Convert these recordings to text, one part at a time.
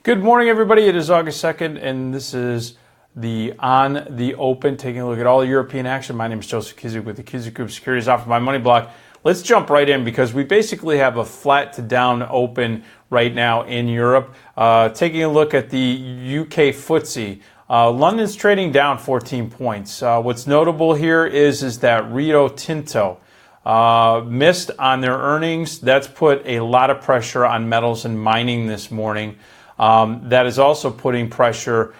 Good morning, everybody. It is August 2nd, and this is the On the Open, taking a look at all European action. My name is Joseph Kizik with the Kizik Group Securities Offer by Money Block. Let's jump right in because we basically have a flat to down open right now in Europe. Taking a look at the UK FTSE. London's trading down 14 points. What's notable here is that Rio Tinto missed on their earnings. That's put a lot of pressure on metals and mining this morning. That is also putting pressure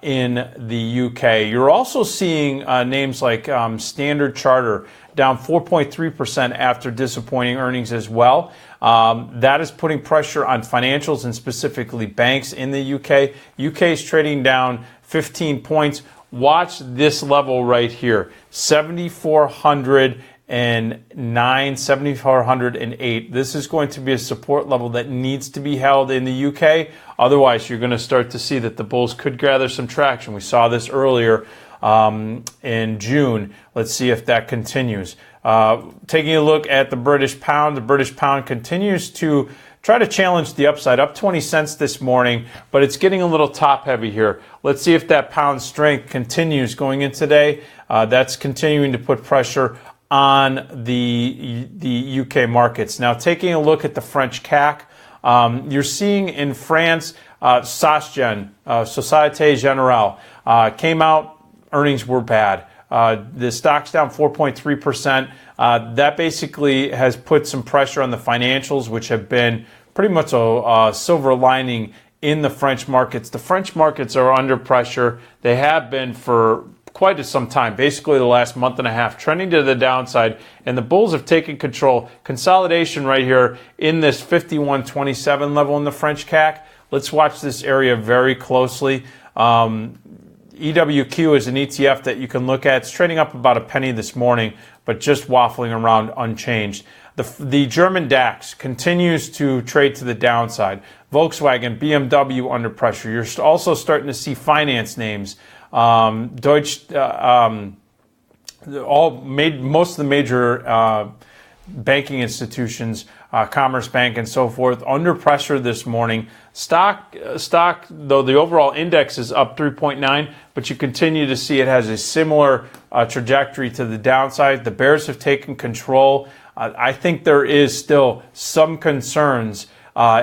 in the UK. You're also seeing names like Standard Chartered down 4.3% after disappointing earnings as well. That is putting pressure on financials and specifically banks in the UK. UK is trading down 15 points. Watch this level right here, 7,409, 7,408. This is going to be a support level that needs to be held in the UK. Otherwise, you're going to start to see that the bulls could gather some traction. We saw this earlier in June. Let's see if that continues. Taking a look at the British pound continues to try to challenge the upside, up 20 cents this morning, but it's getting a little top heavy here. Let's see if that pound strength continues going in today. That's continuing to put pressure on the UK markets. Now, taking a look at the French CAC, you're seeing in France, SocGen, Société Générale, came out, earnings were bad. The stock's down 4.3%. That basically has put some pressure on the financials, which have been pretty much a silver lining in the French markets. The French markets are under pressure. They have been for quite some time, basically the last month and a half, trending to the downside, and the bulls have taken control. Consolidation right here in this 51.27 level in the French CAC. Let's watch this area very closely. EWQ is an ETF that you can look at. It's trading up about a penny this morning, but just waffling around unchanged. The German DAX continues to trade to the downside. Volkswagen, BMW under pressure. You're also starting to see finance names. Most of the major banking institutions, Commerce Bank and so forth, under pressure this morning. Stock, though the overall index is up 3.9, but you continue to see it has a similar trajectory to the downside. The bears have taken control. I think there is still some concerns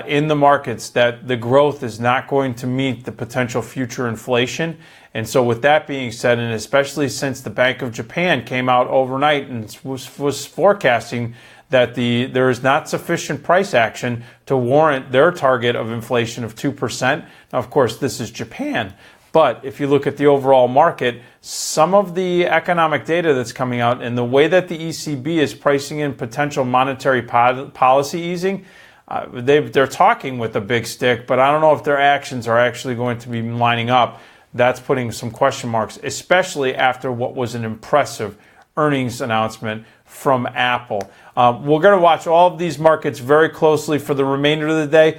in the markets that the growth is not going to meet the potential future inflation. And so with that being said, and especially since the Bank of Japan came out overnight and was forecasting that there is not sufficient price action to warrant their target of inflation of 2%. Now, of course, this is Japan. But if you look at the overall market, some of the economic data that's coming out and the way that the ECB is pricing in potential monetary policy easing, they're talking with a big stick, but I don't know if their actions are actually going to be lining up. That's putting some question marks, especially after what was an impressive earnings announcement from Apple. We're going to watch all of these markets very closely for the remainder of the day.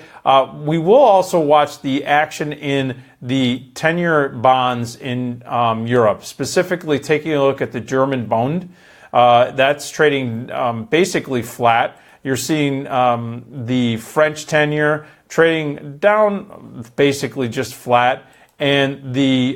We will also watch the action in the 10-year bonds in Europe, specifically taking a look at the German Bund. That's trading basically flat. You're seeing the French 10-year trading down basically just flat, and the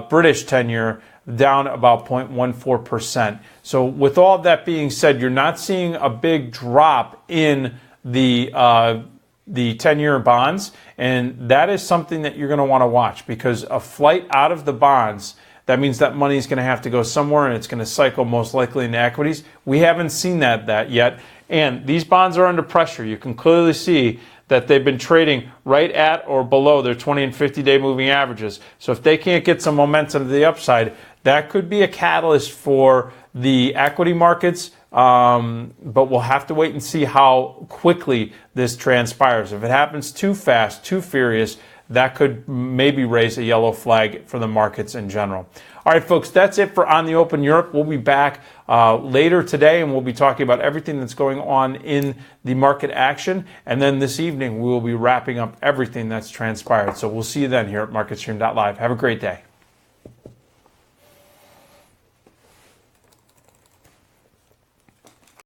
British 10-year down about 0.14%. So with all of that being said, you're not seeing a big drop in the 10-year bonds, and that is something that you're going to want to watch, because a flight out of the bonds, that means that money is going to have to go somewhere, and it's going to cycle most likely into equities. We haven't seen that yet, and these bonds are under pressure. You can clearly see that they've been trading right at or below their 20 and 50-day moving averages. So if they can't get some momentum to the upside, that could be a catalyst for the equity markets, but we'll have to wait and see how quickly this transpires. If it happens too fast, too furious, that could maybe raise a yellow flag for the markets in general. All right, folks, that's it for On the Open Europe. We'll be back later today, and we'll be talking about everything that's going on in the market action. And then this evening, we will be wrapping up everything that's transpired. So we'll see you then here at MarketStream.live. Have a great day.